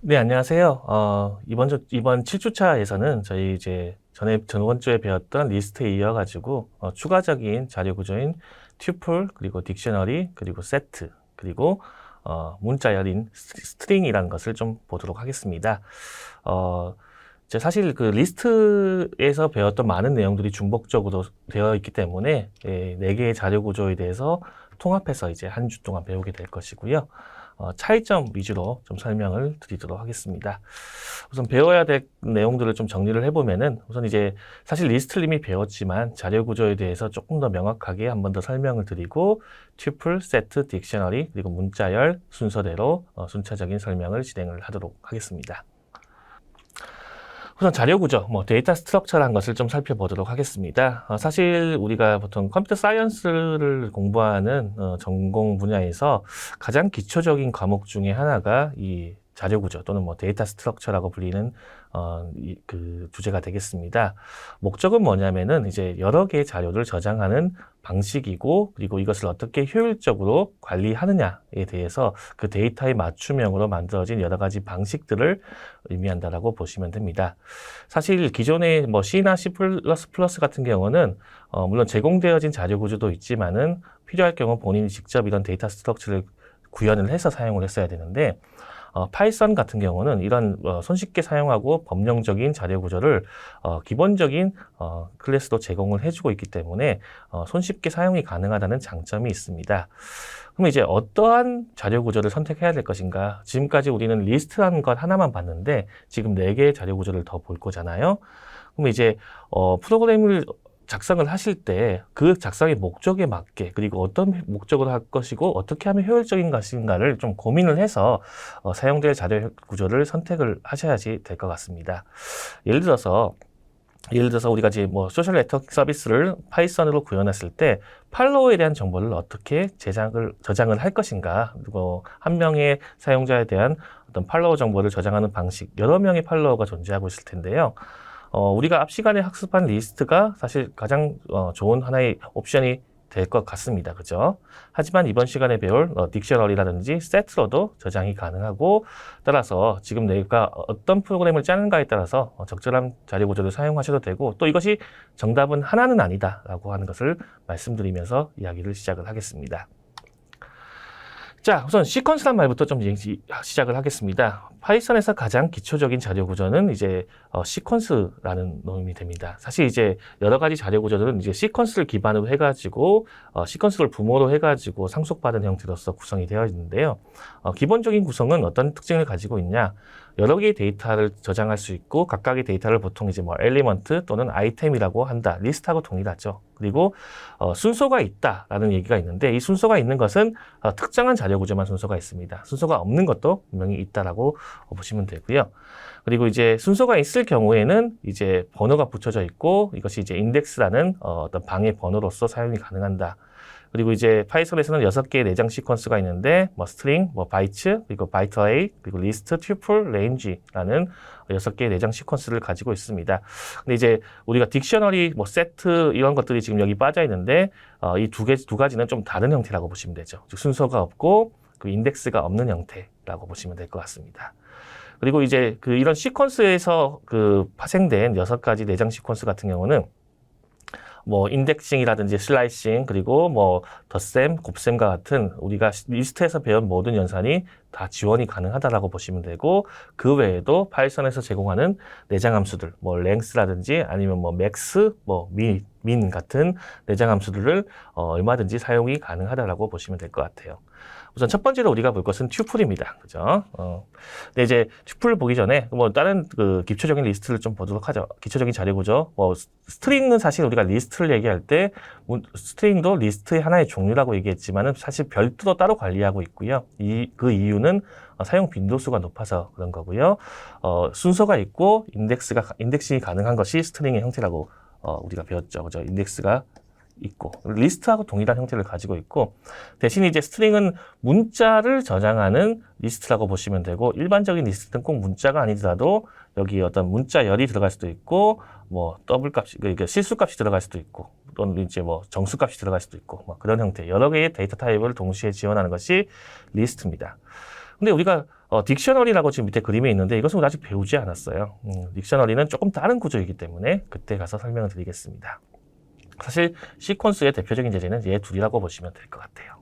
네, 안녕하세요. 이번 7주차에서는 저희 이제 저번 주에 배웠던 리스트에 이어가지고, 추가적인 자료 구조인 튜플, 그리고 딕셔너리, 그리고 세트, 그리고, 문자열인 스트링이라는 것을 좀 보도록 하겠습니다. 이제 사실 그 리스트에서 배웠던 많은 내용들이 중복적으로 되어 있기 때문에, 4개의 자료 구조에 대해서 통합해서 이제 한 주 동안 배우게 될 것이고요. 차이점 위주로 좀 설명을 드리도록 하겠습니다. 우선 배워야 될 내용들을 좀 정리를 해보면은 우선 이제 사실 리스트를 이미 배웠지만 자료 구조에 대해서 조금 더 명확하게 한 번 더 설명을 드리고 튜플, 세트, 딕셔너리 그리고 문자열 순서대로 순차적인 설명을 진행을 하도록 하겠습니다. 우선 자료 구조, 데이터 스트럭처라는 것을 좀 살펴보도록 하겠습니다. 사실 우리가 보통 컴퓨터 사이언스를 공부하는 전공 분야에서 가장 기초적인 과목 중에 하나가 이 자료 구조 또는 데이터 스트럭처라고 불리는 그 주제가 되겠습니다. 목적은 뭐냐면은 이제 여러 개의 자료를 저장하는 방식이고, 그리고 이것을 어떻게 효율적으로 관리하느냐에 대해서 그 데이터의 맞춤형으로 만들어진 여러 가지 방식들을 의미한다라고 보시면 됩니다. 사실 기존의 C나 C++ 같은 경우는 물론 제공되어진 자료 구조도 있지만은 필요할 경우 본인이 직접 이런 데이터 스트럭처를 구현을 해서 사용을 했어야 되는데, 파이썬 같은 경우는 이런 손쉽게 사용하고 범용적인 자료 구조를 기본적인 클래스도 제공을 해주고 있기 때문에 손쉽게 사용이 가능하다는 장점이 있습니다. 그럼 이제 어떠한 자료 구조를 선택해야 될 것인가? 지금까지 우리는 리스트라는 것 하나만 봤는데 지금 4개의 자료 구조를 더 볼 거잖아요. 그럼 이제 프로그램을 작성을 하실 때 그 작성의 목적에 맞게, 그리고 어떤 목적으로 할 것이고 어떻게 하면 효율적인 것인가를 좀 고민을 해서 사용될 자료 구조를 선택을 하셔야지 될 것 같습니다. 예를 들어서 우리가 이제 소셜 네트워크 서비스를 파이썬으로 구현했을 때 팔로워에 대한 정보를 어떻게 저장을 할 것인가, 그리고 한 명의 사용자에 대한 어떤 팔로워 정보를 저장하는 방식, 여러 명의 팔로워가 존재하고 있을 텐데요. 우리가 앞 시간에 학습한 리스트가 사실 가장 좋은 하나의 옵션이 될 것 같습니다. 그죠? 하지만 이번 시간에 배울 딕셔너리라든지 세트로도 저장이 가능하고, 따라서 지금 내가 어떤 프로그램을 짜는가에 따라서 적절한 자료 구조를 사용하셔도 되고, 또 이것이 정답은 하나는 아니다라고 하는 것을 말씀드리면서 이야기를 시작을 하겠습니다. 자, 우선 시퀀스란 말부터 좀 시작을 하겠습니다. 파이썬에서 가장 기초적인 자료 구조는 이제 시퀀스라는 놈이 됩니다. 사실 이제 여러 가지 자료 구조들은 이제 시퀀스를 기반으로 해가지고 시퀀스를 부모로 해가지고 상속받은 형태로서 구성이 되어 있는데요. 기본적인 구성은 어떤 특징을 가지고 있냐? 여러 개의 데이터를 저장할 수 있고, 각각의 데이터를 보통 이제 엘리먼트 또는 아이템이라고 한다. 리스트하고 동일하죠. 그리고 순서가 있다라는 얘기가 있는데, 이 순서가 있는 것은 특정한 자료 구조만 순서가 있습니다. 순서가 없는 것도 분명히 있다라고 보시면 되고요. 그리고 이제 순서가 있을 경우에는 이제 번호가 붙여져 있고, 이것이 이제 인덱스라는 어떤 방의 번호로서 사용이 가능한다. 그리고 이제 파이썬에서는 6개의 내장 시퀀스가 있는데, 스트링, 바이트, 그리고 바이트 어레이, 그리고 리스트, 튜플, 레인지라는 6개의 내장 시퀀스를 가지고 있습니다. 근데 이제 우리가 딕셔너리, 세트 이런 것들이 지금 여기 빠져 있는데, 이 두 가지는 좀 다른 형태라고 보시면 되죠. 즉 순서가 없고 그 인덱스가 없는 형태라고 보시면 될 것 같습니다. 그리고 이제 이런 시퀀스에서 파생된 6가지 내장 시퀀스 같은 경우는 인덱싱이라든지 슬라이싱, 그리고 덧셈, 곱셈과 같은 우리가 리스트에서 배운 모든 연산이 다 지원이 가능하다라고 보시면 되고, 그 외에도 파이썬에서 제공하는 내장 함수들, length라든지 아니면 max, min 같은 내장 함수들을 얼마든지 사용이 가능하다라고 보시면 될 것 같아요. 우선 첫 번째로 우리가 볼 것은 튜플입니다. 그죠? 근데 이제 튜플을 보기 전에 다른 기초적인 리스트를 좀 보도록 하죠. 기초적인 자료 구조. 스트링은 사실 우리가 리스트를 얘기할 때 스트링도 리스트의 하나의 종류라고 얘기했지만은 사실 별도로 따로 관리하고 있고요. 그 이유는 사용 빈도수가 높아서 그런 거고요. 순서가 있고 인덱싱이 가능한 것이 스트링의 형태라고 우리가 배웠죠. 그죠? 인덱스가 있고 리스트하고 동일한 형태를 가지고 있고, 대신 이제 스트링은 문자를 저장하는 리스트라고 보시면 되고, 일반적인 리스트는 꼭 문자가 아니더라도 여기 어떤 문자열이 들어갈 수도 있고, 더블 값이 실수 값이 들어갈 수도 있고, 또는 이제 정수 값이 들어갈 수도 있고, 그런 형태 여러 개의 데이터 타입을 동시에 지원하는 것이 리스트입니다. 근데 우리가 딕셔너리라고 지금 밑에 그림에 있는데 이것은 아직 배우지 않았어요. 딕셔너리는 조금 다른 구조이기 때문에 그때 가서 설명을 드리겠습니다. 사실 시퀀스의 대표적인 예제는 얘 둘이라고 보시면 될 것 같아요.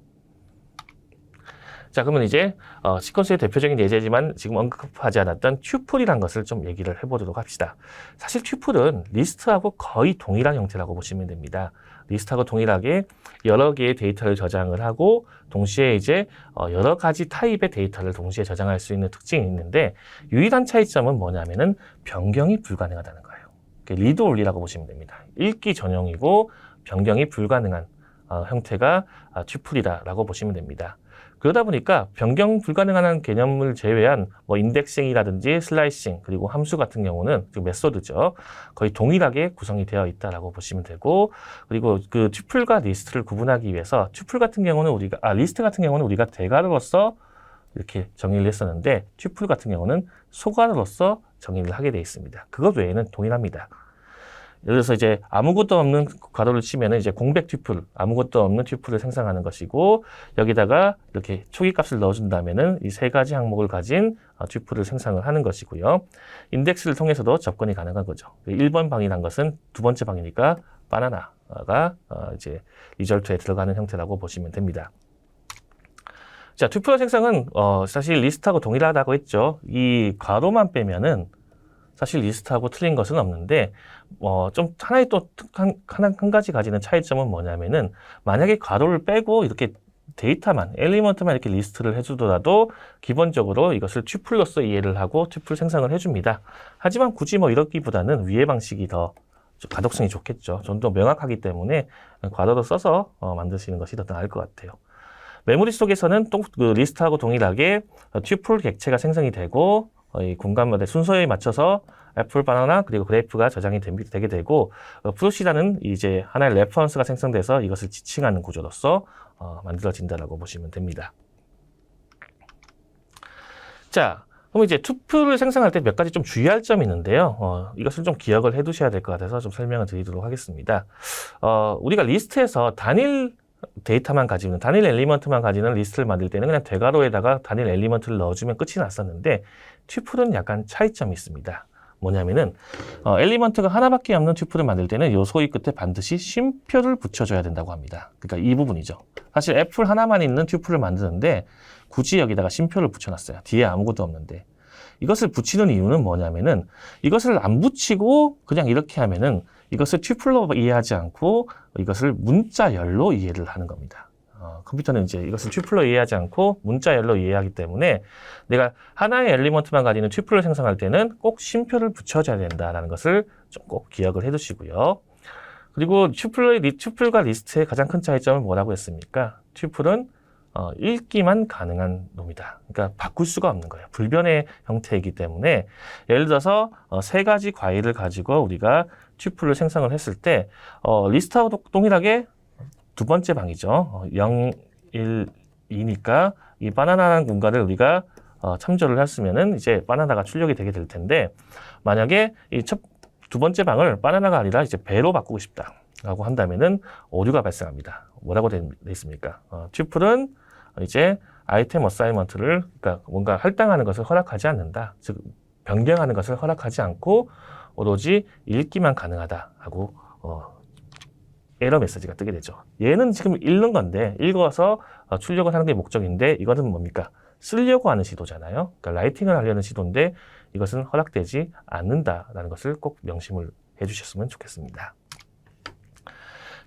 자, 그러면 이제 시퀀스의 대표적인 예제지만 지금 언급하지 않았던 튜플이란 것을 좀 얘기를 해보도록 합시다. 사실 튜플은 리스트하고 거의 동일한 형태라고 보시면 됩니다. 리스트하고 동일하게 여러 개의 데이터를 저장을 하고 동시에 이제 여러 가지 타입의 데이터를 동시에 저장할 수 있는 특징이 있는데 유일한 차이점은 뭐냐면은 변경이 불가능하다는 거예요. 리드 온리라고 보시면 됩니다. 읽기 전용이고 변경이 불가능한 형태가 튜플이다라고 보시면 됩니다. 그러다 보니까 변경 불가능한 개념을 제외한 뭐 인덱싱이라든지 슬라이싱 그리고 함수 같은 경우는 메소드죠. 거의 동일하게 구성이 되어 있다라고 보시면 되고 그리고 그 튜플과 리스트를 구분하기 위해서 튜플 같은 경우는 리스트 같은 경우는 우리가 대괄호로서 이렇게 정의를 했었는데 튜플 같은 경우는 소괄호로서 정의를 하게 되어 있습니다. 그것 외에는 동일합니다. 예를 들어서 이제 아무것도 없는 괄호를 치면은 이제 공백 튜플, 아무것도 없는 튜플을 생성하는 것이고 여기다가 이렇게 초기 값을 넣어준다면은 이 세 가지 항목을 가진 튜플을 생성을 하는 것이고요. 인덱스를 통해서도 접근이 가능한 거죠. 1번 방이란 것은 두 번째 방이니까 바나나가 이제 리절트에 들어가는 형태라고 보시면 됩니다. 자, 튜플 생성은 사실 리스트하고 동일하다고 했죠. 이 괄호만 빼면은 사실 리스트하고 틀린 것은 없는데 좀 하나의 또 한 가지 가지는 차이점은 뭐냐면은 만약에 괄호를 빼고 이렇게 데이터만 엘리먼트만 이렇게 리스트를 해주더라도 기본적으로 이것을 튜플로서 이해를 하고 튜플 생성을 해줍니다. 하지만 굳이 뭐 이렇기보다는 위의 방식이 더 가독성이 좋겠죠. 좀 더 명확하기 때문에 괄호로 써서 만드시는 것이 더 나을 것 같아요. 메모리 속에서는 또 그 리스트하고 동일하게 튜플 객체가 생성이 되고 이 공간마다 순서에 맞춰서 애플, 바나나 그리고 그래프가 저장이 되게 되고 프로시라는 이제 하나의 레퍼런스가 생성돼서 이것을 지칭하는 구조로서 만들어진다라고 보시면 됩니다. 자, 그럼 이제 튜플을 생성할 때 몇 가지 좀 주의할 점이 있는데요. 이것을 좀 기억을 해 두셔야 될 것 같아서 좀 설명을 드리도록 하겠습니다. 우리가 리스트에서 단일 데이터만 가지고 단일 엘리먼트만 가지는 리스트를 만들 때는 그냥 대괄호에다가 단일 엘리먼트를 넣어주면 끝이 났었는데 튜플은 약간 차이점이 있습니다. 뭐냐면은 엘리먼트가 하나밖에 없는 튜플을 만들 때는 요 소위 끝에 반드시 쉼표를 붙여줘야 된다고 합니다. 그러니까 이 부분이죠. 사실 애플 하나만 있는 튜플을 만드는데 굳이 여기다가 쉼표를 붙여놨어요. 뒤에 아무것도 없는데 이것을 붙이는 이유는 뭐냐면은 이것을 안 붙이고 그냥 이렇게 하면은 이것을 튜플로 이해하지 않고 이것을 문자열로 이해를 하는 겁니다. 컴퓨터는 이제 이것을 튜플로 이해하지 않고 문자열로 이해하기 때문에 내가 하나의 엘리먼트만 가지는 튜플을 생성할 때는 꼭 쉼표를 붙여줘야 된다는 것을 좀 꼭 기억을 해 두시고요. 그리고 튜플과 리스트의 가장 큰 차이점은 뭐라고 했습니까? 튜플은 읽기만 가능한 놈이다. 그러니까 바꿀 수가 없는 거예요. 불변의 형태이기 때문에 예를 들어서 세 가지 과일을 가지고 우리가 튜플을 생성을 했을 때 리스트하고 동일하게 두 번째 방이죠. 0, 1, 2니까 이 바나나라는 공간을 우리가 참조를 했으면은 이제 바나나가 출력이 되게 될 텐데 만약에 이 두 번째 방을 바나나가 아니라 이제 배로 바꾸고 싶다라고 한다면은 오류가 발생합니다. 뭐라고 되어 있습니까? 튜플은 이제 아이템 어사이먼트를 그러니까 뭔가 할당하는 것을 허락하지 않는다. 즉 변경하는 것을 허락하지 않고 오로지 읽기만 가능하다 하고 에러 메시지가 뜨게 되죠. 얘는 지금 읽는 건데 읽어서 출력을 하는 게 목적인데 이것은 뭡니까? 쓰려고 하는 시도잖아요. 그러니까 라이팅을 하려는 시도인데 이것은 허락되지 않는다라는 것을 꼭 명심을 해주셨으면 좋겠습니다.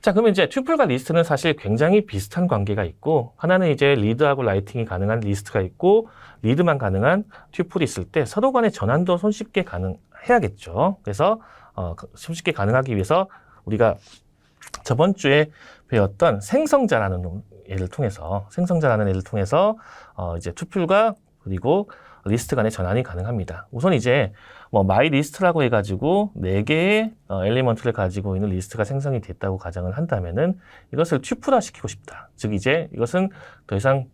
자, 그러면 이제 튜플과 리스트는 사실 굉장히 비슷한 관계가 있고 하나는 이제 리드하고 라이팅이 가능한 리스트가 있고 리드만 가능한 튜플이 있을 때 서로 간의 전환도 손쉽게 가능해야겠죠. 그래서 손쉽게 가능하기 위해서 우리가 저번 주에 배웠던 생성자라는 예를 통해서 이제 튜플과 그리고 리스트 간의 전환이 가능합니다. 우선 이제 뭐 마이 리스트라고 해가지고 4개의 엘리먼트를 가지고 있는 리스트가 생성이 됐다고 가정을 한다면은 이것을 튜플화 시키고 싶다. 즉 이제 이것은 더 이상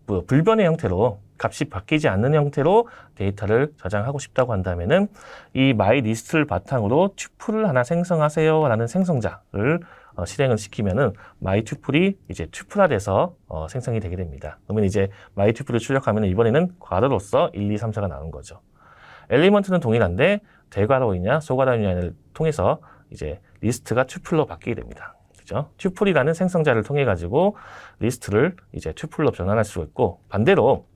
불변의 형태로 값이 바뀌지 않는 형태로 데이터를 저장하고 싶다고 한다면은 이 my list를 바탕으로 튜플을 하나 생성하세요라는 생성자를 실행을 시키면은 my 튜플이 이제 튜플화돼서 생성이 되게 됩니다. 그러면 이제 my 튜플을 출력하면 이번에는 괄호로서 1, 2, 3, 4가 나오는 거죠. 엘리먼트는 동일한데 대괄호이냐 소괄호이냐를 통해서 이제 리스트가 튜플로 바뀌게 됩니다. 그죠? 튜플이라는 생성자를 통해 가지고 리스트를 이제 튜플로 변환할 수 있고, 반대로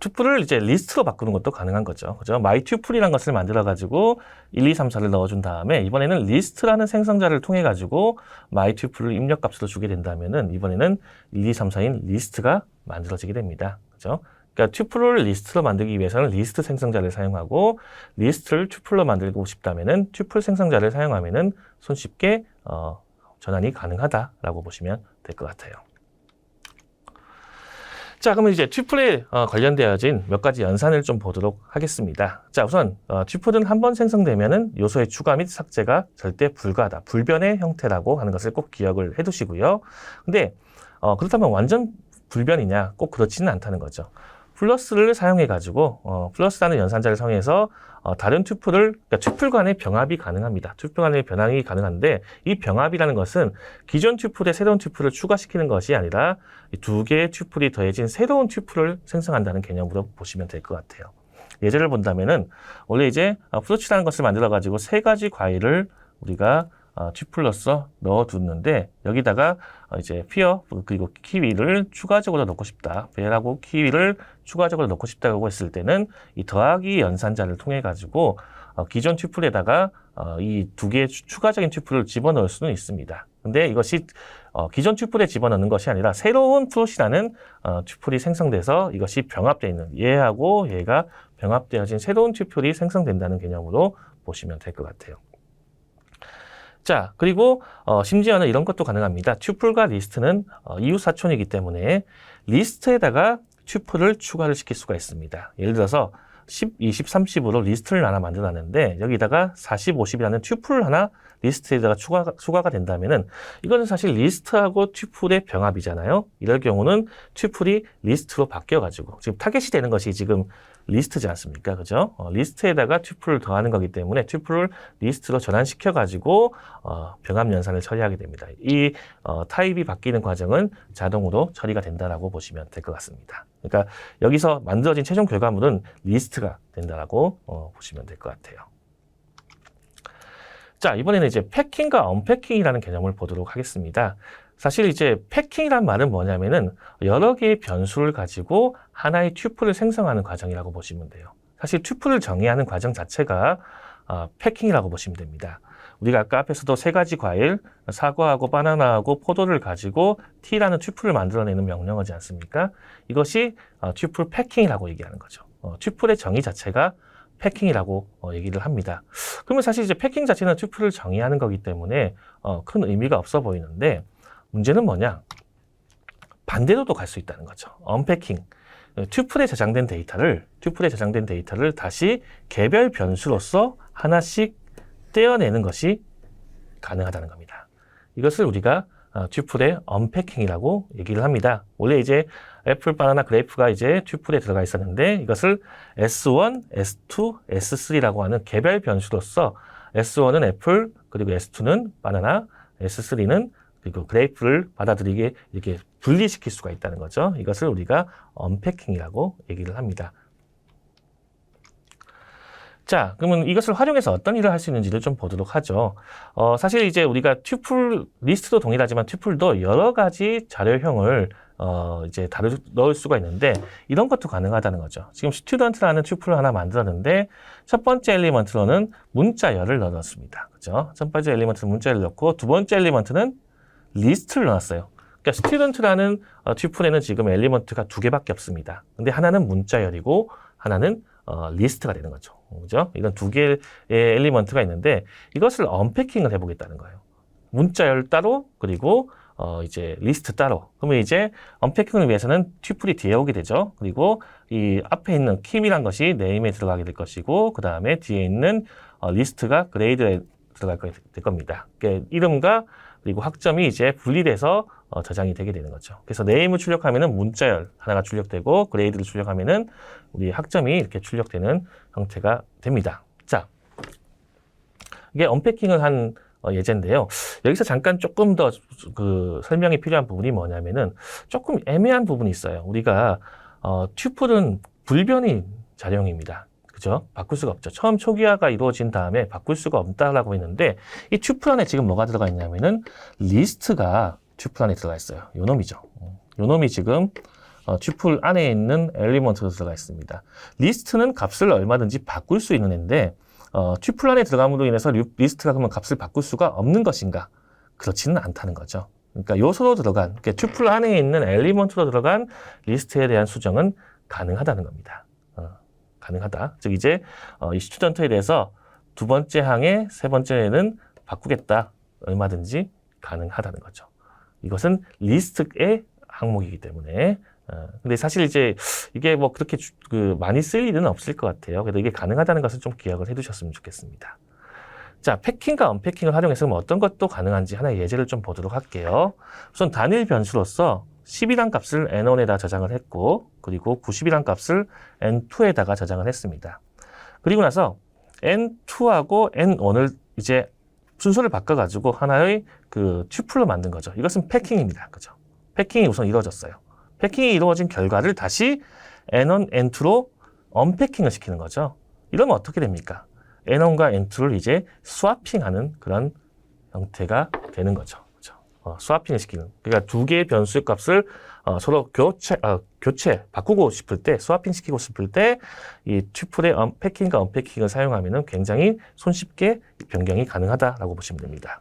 튜플을 이제 리스트로 바꾸는 것도 가능한 거죠. 그죠? my 튜플이라는 것을 만들어 가지고 1, 2, 3, 4를 넣어준 다음에 이번에는 리스트라는 생성자를 통해 가지고 my 튜플을 입력값으로 주게 된다면은 이번에는 1, 2, 3, 4인 리스트가 만들어지게 됩니다. 그죠? 그러니까 튜플을 리스트로 만들기 위해서는 리스트 생성자를 사용하고, 리스트를 튜플로 만들고 싶다면은 튜플 생성자를 사용하면은 손쉽게 전환이 가능하다라고 보시면 될 것 같아요. 자, 그러면 이제 튜플에 관련되어진 몇 가지 연산을 좀 보도록 하겠습니다. 자, 우선 튜플은 한 번 생성되면은 요소의 추가 및 삭제가 절대 불가하다, 불변의 형태라고 하는 것을 꼭 기억을 해두시고요. 근데 그렇다면 완전 불변이냐? 꼭 그렇지는 않다는 거죠. 플러스를 사용해 가지고 플러스라는 연산자를 사용해서 다른 튜플을, 그러니까 튜플 간의 병합이 가능합니다. 튜플 간의 변환이 가능한데, 이 병합이라는 것은 기존 튜플에 새로운 튜플을 추가시키는 것이 아니라 두 개의 튜플이 더해진 새로운 튜플을 생성한다는 개념으로 보시면 될 것 같아요. 예제를 본다면은 원래 이제 프루츠라는 것을 만들어 가지고 세 가지 과일을 우리가 튜플로서 넣어두는데, 여기다가 이제 피어 그리고 키위를 추가적으로 넣고 싶다, 배하고 키위를 추가적으로 넣고 싶다고 했을 때는 이 더하기 연산자를 통해 가지고 기존 튜플에다가 이 두 개의 추가적인 튜플을 집어넣을 수는 있습니다. 근데 이것이 기존 튜플에 집어넣는 것이 아니라 새로운 프루츠라는 튜플이 생성돼서 이것이 병합되어 있는, 얘하고 얘가 병합되어진 새로운 튜플이 생성된다는 개념으로 보시면 될 것 같아요. 자, 그리고 심지어는 이런 것도 가능합니다. 튜플과 리스트는 이웃사촌이기 때문에 리스트에다가 튜플을 추가를 시킬 수가 있습니다. 예를 들어서 10, 20, 30으로 리스트를 하나 만들어놨는데 여기다가 40, 50이라는 튜플 하나 리스트에다가 추가가 된다면은 이거는 사실 리스트하고 튜플의 병합이잖아요. 이럴 경우는 튜플이 리스트로 바뀌어가지고 지금 타겟이 되는 것이 지금 리스트지 않습니까? 그죠? 리스트에다가 튜플을 더하는 거기 때문에 튜플을 리스트로 전환시켜가지고 병합 연산을 처리하게 됩니다. 이 타입이 바뀌는 과정은 자동으로 처리가 된다라고 보시면 될 것 같습니다. 그러니까 여기서 만들어진 최종 결과물은 리스트가 된다라고 보시면 될 것 같아요. 자, 이번에는 이제 패킹과 언패킹이라는 개념을 보도록 하겠습니다. 사실 이제 패킹이란 말은 뭐냐면은 여러 개의 변수를 가지고 하나의 튜플을 생성하는 과정이라고 보시면 돼요. 사실 튜플을 정의하는 과정 자체가 패킹이라고 보시면 됩니다. 우리가 아까 앞에서도 세 가지 과일, 사과하고 바나나하고 포도를 가지고 T라는 튜플을 만들어내는 명령어지 않습니까? 이것이 튜플 패킹이라고 얘기하는 거죠. 튜플의 정의 자체가 패킹이라고 얘기를 합니다. 그러면 사실 이제 패킹 자체는 튜플을 정의하는 거기 때문에 큰 의미가 없어 보이는데, 문제는 뭐냐? 반대로도 갈 수 있다는 거죠. 언패킹. 튜플에 저장된 데이터를 다시 개별 변수로서 하나씩 떼어내는 것이 가능하다는 겁니다. 이것을 우리가 튜플의 언패킹이라고 얘기를 합니다. 원래 이제 애플, 바나나, 그레이프가 이제 튜플에 들어가 있었는데 이것을 S1, S2, S3라고 하는 개별 변수로서 S1은 애플, 그리고 S2는 바나나, S3는 그리고 그레이프를 받아들이게 이렇게 분리시킬 수가 있다는 거죠. 이것을 우리가 언패킹이라고 얘기를 합니다. 자, 그러면 이것을 활용해서 어떤 일을 할 수 있는지를 좀 보도록 하죠. 사실 이제 우리가 튜플, 리스트도 동일하지만 튜플도 여러 가지 자료형을 이제 넣을 수가 있는데 이런 것도 가능하다는 거죠. 지금 스튜던트라는 튜플을 하나 만들었는데 첫 번째 엘리먼트로는 문자열을 넣었습니다. 그죠? 첫 번째 엘리먼트는 문자열을 넣고 두 번째 엘리먼트는 리스트를 넣었어요. 그러니까 스튜던트라는 튜플에는 지금 엘리먼트가 두 개밖에 없습니다. 근데 하나는 문자열이고 하나는 리스트가 되는 거죠. 그죠? 이런 두 개의 엘리먼트가 있는데 이것을 언패킹을 해보겠다는 거예요. 문자열 따로, 그리고 이제 리스트 따로. 그러면 이제 언패킹을 위해서는 튜플이 뒤에 오게 되죠. 그리고 이 앞에 있는 킴이란 것이 네임에 들어가게 될 것이고, 그 다음에 뒤에 있는 리스트가 그레이드에 될 겁니다. 그러니까 이름과 그리고 학점이 이제 분리돼서 저장이 되게 되는 거죠. 그래서 네임을 출력하면은 문자열 하나가 출력되고 그레이드를 출력하면은 우리 학점이 이렇게 출력되는 형태가 됩니다. 자, 이게 언패킹을 한 예제인데요. 여기서 잠깐 조금 더 그 설명이 필요한 부분이 뭐냐면은 조금 애매한 부분이 있어요. 우리가 튜플은 불변이 자령입니다. 그죠? 바꿀 수가 없죠. 처음 초기화가 이루어진 다음에 바꿀 수가 없다라고 했는데 이 튜플 안에 지금 뭐가 들어가 있냐면은 리스트가 튜플 안에 들어가 있어요. 요 놈이죠. 요 놈이 지금 튜플 안에 있는 엘리먼트로 들어가 있습니다. 리스트는 값을 얼마든지 바꿀 수 있는 애인데 튜플 안에 들어감으로 인해서 리스트가 그러면 값을 바꿀 수가 없는 것인가? 그렇지는 않다는 거죠. 그러니까 요소로 들어간, 그러니까 튜플 안에 있는 엘리먼트로 들어간 리스트에 대한 수정은 가능하다는 겁니다. 가능하다. 즉 이제 이 스튜던트에 대해서 두 번째 항에 세 번째는 바꾸겠다. 얼마든지 가능하다는 거죠. 이것은 리스트의 항목이기 때문에 근데 사실 이제 이게 뭐 그렇게 많이 쓸 일은 없을 것 같아요. 그래도 이게 가능하다는 것을 좀 기억을 해두셨으면 좋겠습니다. 자, 패킹과 언패킹을 활용해서 어떤 것도 가능한지 하나의 예제를 좀 보도록 할게요. 우선 단일 변수로서 10이란 값을 n1에다 저장을 했고 그리고 90이란 값을 n2에다가 저장을 했습니다. 그리고 나서 n2하고 n1을 이제 순서를 바꿔가지고 하나의 그 튜플로 만든 거죠. 이것은 패킹입니다. 그죠? 패킹이 우선 이루어졌어요. 패킹이 이루어진 결과를 다시 n1, n2로 언패킹을 시키는 거죠. 이러면 어떻게 됩니까? n1과 n2를 이제 스와핑하는 그런 형태가 되는 거죠. 스와핑을 시키는. 그러니까 두 개의 변수의 값을 서로 바꾸고 싶을 때, 스와핑 시키고 싶을 때, 이 튜플의 패킹과 언패킹을 사용하면 굉장히 손쉽게 변경이 가능하다라고 보시면 됩니다.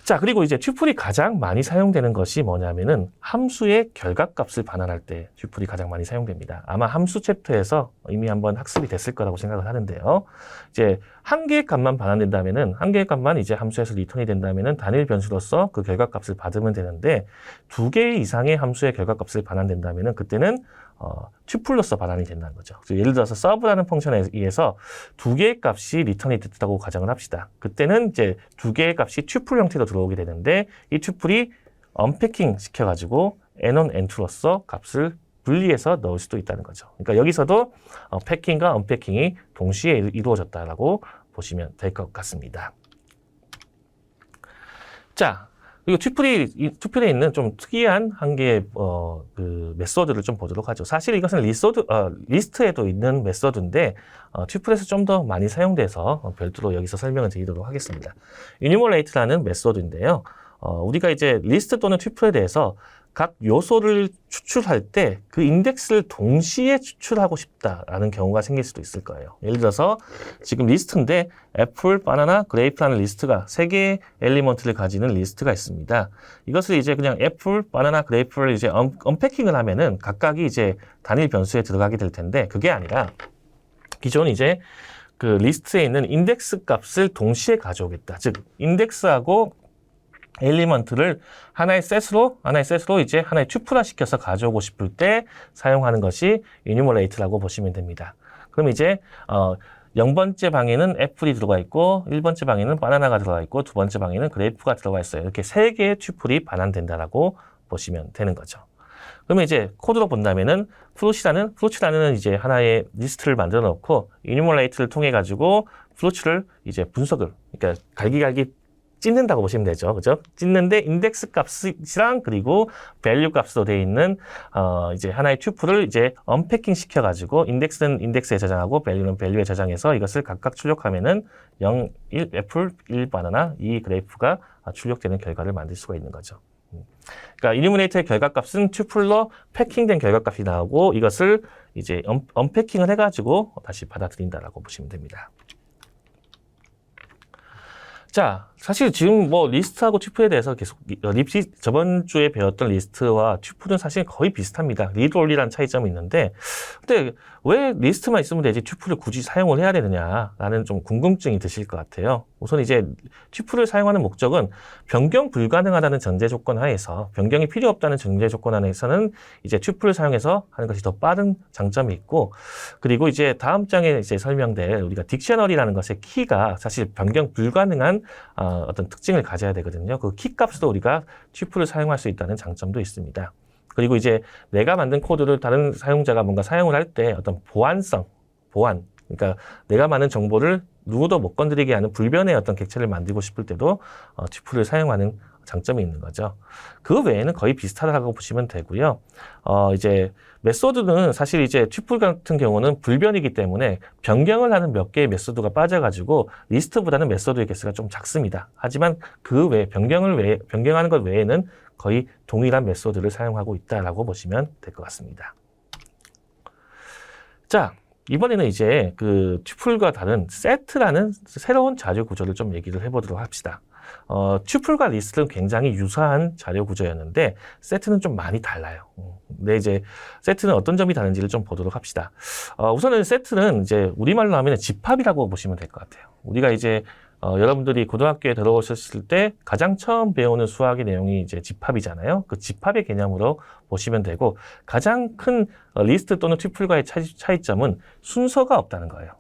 자, 그리고 이제 튜플이 가장 많이 사용되는 것이 뭐냐면은 함수의 결과값을 반환할 때 튜플이 가장 많이 사용됩니다. 아마 함수 챕터에서 이미 한번 학습이 됐을 거라고 생각을 하는데요. 이제 한 개의 값만 반환된다면은 한 개의 값만 이제 함수에서 리턴이 된다면은 단일 변수로서 그 결과값을 받으면 되는데 두 개 이상의 함수의 결과값을 반환된다면은 그때는 튜플로서 반환이 된다는 거죠. 예를 들어서 서브라는 펑션에 의해서 두 개의 값이 리턴이 됐다고 가정을 합시다. 그때는 이제 두 개의 값이 튜플 형태로 들어오게 되는데 이 튜플이 언패킹 시켜가지고 n1, n2로서 값을 분리해서 넣을 수도 있다는 거죠. 그러니까 여기서도 패킹과 언패킹이 동시에 이루어졌다라고 보시면 될 것 같습니다. 자, 그리고 튜플에 있는 좀 특이한 한 개의 그 메소드를 좀 보도록 하죠. 사실 이것은 리스트에도 있는 메소드인데 튜플에서 좀 더 많이 사용돼서 별도로 여기서 설명을 드리도록 하겠습니다. enumerata라는 메소드인데요. 우리가 이제 리스트 또는 튜플에 대해서 각 요소를 추출할 때 그 인덱스를 동시에 추출하고 싶다라는 경우가 생길 수도 있을 거예요. 예를 들어서 지금 리스트인데 애플, 바나나, 그레이프라는 리스트가 세 개의 엘리먼트를 가지는 리스트가 있습니다. 이것을 이제 그냥 애플, 바나나, 그레이프를 이제 언패킹을 하면은 각각이 이제 단일 변수에 들어가게 될 텐데 그게 아니라 기존 이제 그 리스트에 있는 인덱스 값을 동시에 가져오겠다. 즉 인덱스하고 엘리먼트를 하나의 셋으로 이제 하나의 튜플화 시켜서 가져오고 싶을 때 사용하는 것이 enumerate라고 보시면 됩니다. 그럼 이제 0번째 방에는 애플이 들어가 있고 1번째 방에는 바나나가 들어가 있고 두 번째 방에는 그레이프가 들어가 있어요. 이렇게 세 개의 튜플이 반환된다라고 보시면 되는 거죠. 그러면 이제 코드로 본다면은 플로치라는 이제 하나의 리스트를 만들어 놓고 enumerate를 통해 가지고 플로치를 이제 분석을 그러니까 갈기갈기 찢는다고 보시면 되죠. 그죠? 찢는데 인덱스 값이랑 그리고 밸류 값으로 되어 있는 이제 하나의 튜플을 이제 언패킹 시켜 가지고 인덱스는 인덱스에 저장하고 밸류는 밸류에 저장해서 이것을 각각 출력하면은 0, 1 애플, 1 바나나, 2 그레이프가 출력되는 결과를 만들 수가 있는 거죠. 그러니까 이루미네이터의 결과값은 튜플로 패킹된 결과값이 나오고 이것을 이제 언패킹을 해가지고 다시 받아들인다라고 보시면 됩니다. 자, 사실 지금 뭐 리스트하고 튜플에 대해서 계속 저번 주에 배웠던 리스트와 튜플은 사실 거의 비슷합니다. 리드 올리라는 차이점이 있는데, 근데 왜 리스트만 있으면 되지 튜플을 굳이 사용을 해야 되느냐라는 좀 궁금증이 드실 것 같아요. 우선 이제 튜플을 사용하는 목적은 변경 불가능하다는 전제 조건 하에서, 변경이 필요 없다는 전제 조건 하에서는 이제 튜플을 사용해서 하는 것이 더 빠른 장점이 있고, 그리고 이제 다음 장에 이제 설명될 우리가 딕셔너리라는 것의 키가 사실 변경 불가능한 어떤 특징을 가져야 되거든요. 그 키 값으로 우리가 튜플을 사용할 수 있다는 장점도 있습니다. 그리고 이제 내가 만든 코드를 다른 사용자가 뭔가 사용을 할 때 어떤 보안, 그러니까 내가 많은 정보를 누구도 못 건드리게 하는 불변의 어떤 객체를 만들고 싶을 때도 튜플을 사용하는 장점이 있는 거죠. 그 외에는 거의 비슷하다고 보시면 되고요. 이제 메소드는 사실 이제 튜플 같은 경우는 불변이기 때문에 변경을 하는 몇 개의 메소드가 빠져가지고 리스트보다는 메소드의 개수가 좀 작습니다. 하지만 그 외에 변경하는 것 외에는 거의 동일한 메소드를 사용하고 있다라고 보시면 될 것 같습니다. 자, 이번에는 이제 그 튜플과 다른 세트라는 새로운 자료 구조를 좀 얘기를 해보도록 합시다. 튜플과 리스트는 굉장히 유사한 자료 구조였는데 세트는 좀 많이 달라요. 근데 이제 세트는 어떤 점이 다른지를 좀 보도록 합시다. 우선은 세트는 이제 우리말로 하면 집합이라고 보시면 될 것 같아요. 우리가 이제 여러분들이 고등학교에 들어오셨을 때 가장 처음 배우는 수학의 내용이 이제 집합이잖아요. 그 집합의 개념으로 보시면 되고, 가장 큰 리스트 또는 튜플과의 차이점은 순서가 없다는 거예요.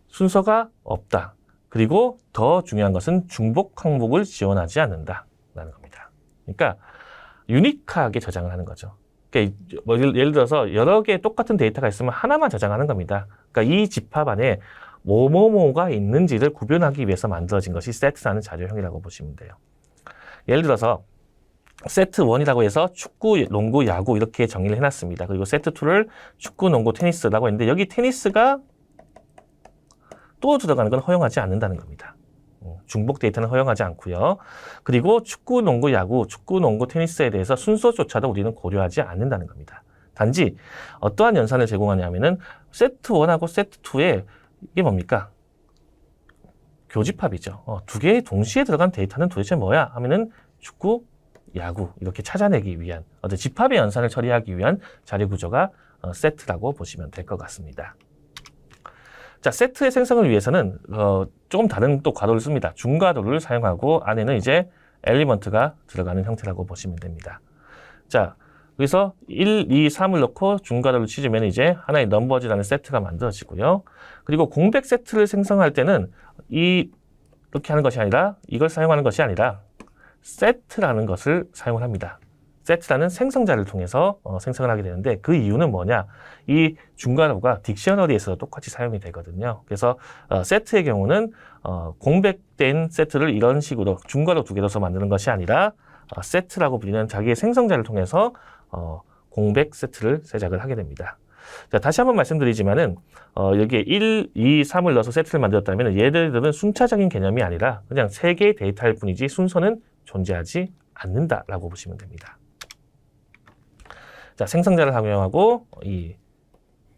순서가 없다. 그리고 더 중요한 것은 중복 항목을 지원하지 않는다라는 겁니다. 그러니까 유니크하게 저장을 하는 거죠. 그러니까 뭐 예를 들어서 여러 개의 똑같은 데이터가 있으면 하나만 저장하는 겁니다. 그러니까 이 집합 안에 뭐뭐뭐가 있는지를 구별하기 위해서 만들어진 것이 세트라는 자료형이라고 보시면 돼요. 예를 들어서 세트 1이라고 해서 축구, 농구, 야구 이렇게 정의를 해놨습니다. 그리고 세트 2를 축구, 농구, 테니스라고 했는데 여기 테니스가 또 들어가는 건 허용하지 않는다는 겁니다. 중복 데이터는 허용하지 않고요. 그리고 축구, 농구, 야구, 축구, 농구, 테니스에 대해서 순서조차도 우리는 고려하지 않는다는 겁니다. 단지 어떠한 연산을 제공하냐면은 세트 1하고 세트 2에 이게 뭡니까? 교집합이죠. 두 개의 동시에 들어간 데이터는 도대체 뭐야? 하면은 축구, 야구 이렇게 찾아내기 위한 어떤 집합의 연산을 처리하기 위한 자료 구조가 세트라고 보시면 될 것 같습니다. 자, 세트의 생성을 위해서는 조금 다른 또 괄호를 씁니다. 중괄호를 사용하고 안에는 이제 엘리먼트가 들어가는 형태라고 보시면 됩니다. 자, 그래서 1, 2, 3을 넣고 중괄호를 치주면 이제 하나의 넘버즈라는 세트가 만들어지고요. 그리고 공백 세트를 생성할 때는 이렇게 하는 것이 아니라 이걸 사용하는 것이 아니라 세트라는 것을 사용을 합니다. 세트라는 생성자를 통해서 생성을 하게 되는데 그 이유는 뭐냐? 이 중괄호가 딕셔너리에서 똑같이 사용이 되거든요. 그래서 세트의 경우는 공백된 세트를 이런 식으로 중괄호 두 개 넣어서 만드는 것이 아니라 세트라고 불리는 자기의 생성자를 통해서 공백 세트를 제작을 하게 됩니다. 자, 다시 한번 말씀드리지만은 여기에 1, 2, 3을 넣어서 세트를 만들었다면 얘들은 순차적인 개념이 아니라 그냥 3개의 데이터일 뿐이지 순서는 존재하지 않는다라고 보시면 됩니다. 자, 생성자를 활용하고 이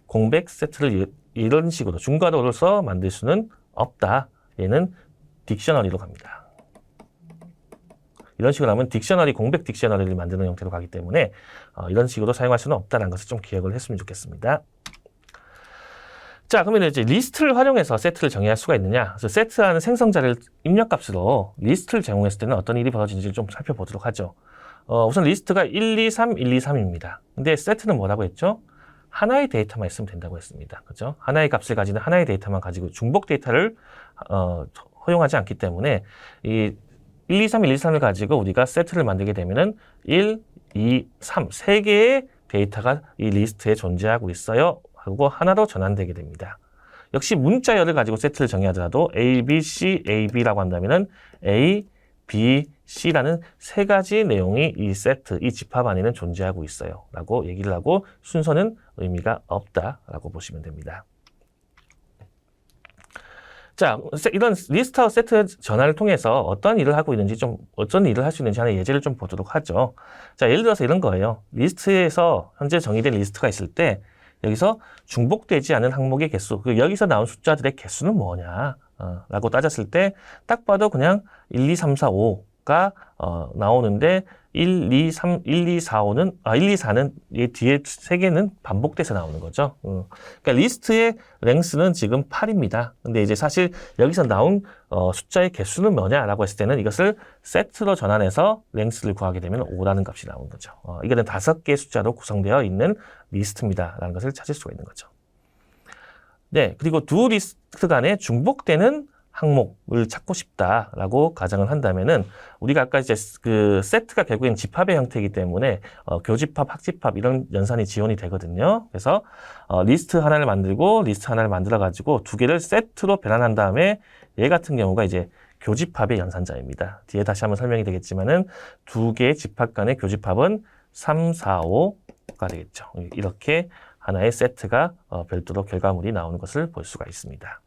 공백 세트를 이런 식으로 중괄호로서 만들 수는 없다. 얘는 딕셔너리로 갑니다. 이런 식으로 하면 딕셔너리, 공백 딕셔너리를 만드는 형태로 가기 때문에 이런 식으로 사용할 수는 없다는 것을 좀 기억을 했으면 좋겠습니다. 자, 그러면 이제 리스트를 활용해서 세트를 정의할 수가 있느냐? 그래서 세트라는 생성자를 입력값으로 리스트를 제공했을 때는 어떤 일이 벌어지는지를 좀 살펴보도록 하죠. 우선 리스트가 1, 2, 3, 1, 2, 3입니다. 근데 세트는 뭐라고 했죠? 하나의 데이터만 있으면 된다고 했습니다. 그죠? 하나의 값을 가지는 하나의 데이터만 가지고 중복 데이터를 허용하지 않기 때문에 이 1, 2, 3, 1, 2, 3을 가지고 우리가 세트를 만들게 되면은 1, 2, 3, 3개의 데이터가 이 리스트에 존재하고 있어요. 하고 하나로 전환되게 됩니다. 역시 문자열을 가지고 세트를 정의하더라도 A, B, C, A, B라고 한다면은 A, B, C라는 3가지 내용이 이 세트, 이 집합 안에는 존재하고 있어요. 라고 얘기를 하고 순서는 의미가 없다라고 보시면 됩니다. 자, 이런 리스트와 세트 전환을 통해서 어떤 일을 하고 있는지 어떤 일을 할 수 있는지 하는 예제를 좀 보도록 하죠. 자, 예를 들어서 이런 거예요. 리스트에서 현재 정의된 리스트가 있을 때 여기서 중복되지 않은 항목의 개수, 여기서 나온 숫자들의 개수는 뭐냐 라고 따졌을 때 딱 봐도 그냥 1, 2, 3, 4, 5가 나오는데 1, 2, 3, 1, 2, 4, 5는 1, 2, 4는 이 뒤에 세 개는 반복돼서 나오는 거죠. 그러니까 리스트의 랭스는 지금 8입니다. 근데 이제 사실 여기서 나온 숫자의 개수는 뭐냐라고 했을 때는 이것을 세트로 전환해서 랭스를 구하게 되면 5라는 값이 나오는 거죠. 이거는 5개의 숫자로 구성되어 있는 리스트입니다라는 것을 찾을 수가 있는 거죠. 네, 그리고 두 리스트 간에 중복되는 항목을 찾고 싶다라고 가정을 한다면은 우리가 아까 이제 그 세트가 결국엔 집합의 형태이기 때문에 교집합, 학집합 이런 연산이 지원이 되거든요. 그래서 리스트 하나를 만들고 리스트 하나를 만들어 가지고 두 개를 세트로 변환한 다음에 얘 같은 경우가 이제 교집합의 연산자입니다. 뒤에 다시 한번 설명이 되겠지만은 두 개의 집합 간의 교집합은 3, 4, 5가 되겠죠. 이렇게 하나의 세트가 별도로 결과물이 나오는 것을 볼 수가 있습니다.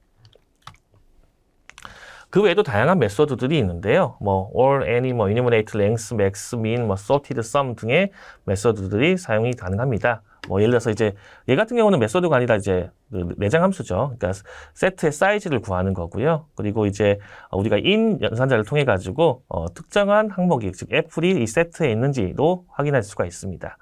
그 외에도 다양한 메소드들이 있는데요. 뭐 all, any, enumerate, length, max, mean, sorted, sum 등의 메소드들이 사용이 가능합니다. 예를 들어서 이제 얘 같은 경우는 메소드가 아니라 이제 내장 함수죠. 그러니까 세트의 사이즈를 구하는 거고요. 그리고 이제 우리가 in 연산자를 통해 가지고 특정한 항목이 즉 애플이 이 세트에 있는지도 확인할 수가 있습니다.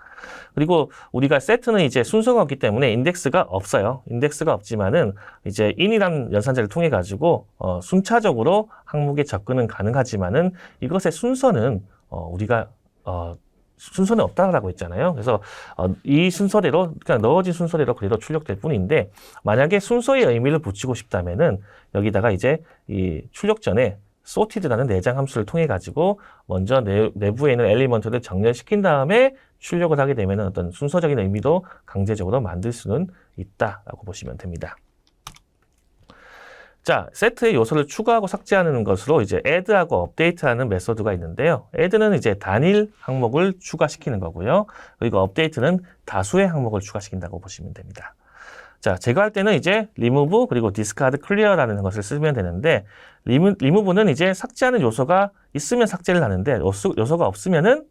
그리고 우리가 세트는 이제 순서가 없기 때문에 인덱스가 없어요. 인덱스가 없지만은 이제 in이라는 연산자를 통해 가지고 순차적으로 항목에 접근은 가능하지만은 이것의 순서는 우리가 순서는 없다라고 했잖아요. 그래서 이 순서대로 그냥 넣어진 순서대로 그대로 출력될 뿐인데 만약에 순서의 의미를 붙이고 싶다면은 여기다가 이제 이 출력 전에 sorted라는 내장 함수를 통해 가지고 먼저 내부에 있는 엘리먼트를 정렬시킨 다음에 출력을 하게 되면 어떤 순서적인 의미도 강제적으로 만들 수는 있다라고 보시면 됩니다. 자, 세트의 요소를 추가하고 삭제하는 것으로 이제 add하고 update하는 메소드가 있는데요. add는 이제 단일 항목을 추가시키는 거고요. 그리고 update는 다수의 항목을 추가시킨다고 보시면 됩니다. 자, 제거할 때는 이제 remove 그리고 discard clear라는 것을 쓰면 되는데 remove는 이제 삭제하는 요소가 있으면 삭제를 하는데 요소가 없으면은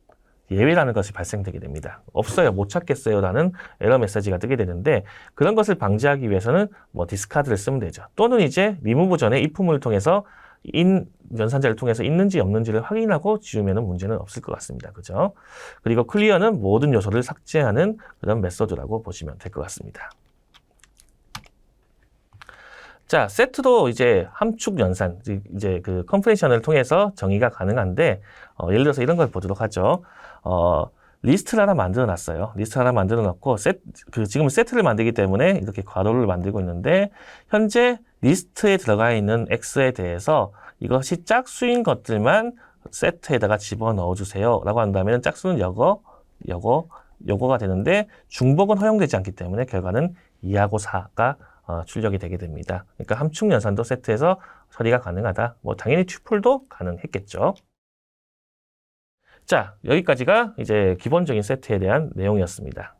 예외라는 것이 발생되게 됩니다. 없어요, 못 찾겠어요 라는 에러 메시지가 뜨게 되는데 그런 것을 방지하기 위해서는 discard를 쓰면 되죠. 또는 이제 remove 전에 if문을 통해서 in 연산자를 통해서 있는지 없는지를 확인하고 지우면 문제는 없을 것 같습니다. 그죠? 그리고 clear는 모든 요소를 삭제하는 그런 메소드라고 보시면 될 것 같습니다. 자, 세트도 이제 함축 연산, 이제 그 컴프레션을 통해서 정의가 가능한데, 예를 들어서 이런 걸 보도록 하죠. 리스트를 하나 만들어 놨어요. 리스트 하나 만들어 놓고, 지금은 세트를 만들기 때문에 이렇게 괄호를 만들고 있는데, 현재 리스트에 들어가 있는 X에 대해서 이것이 짝수인 것들만 세트에다가 집어 넣어 주세요. 라고 한다면 짝수는 요거가 되는데, 중복은 허용되지 않기 때문에 결과는 2하고 4가 출력이 되게 됩니다. 그러니까 함축 연산도 세트에서 처리가 가능하다. 당연히 튜플도 가능했겠죠. 자, 여기까지가 이제 기본적인 세트에 대한 내용이었습니다.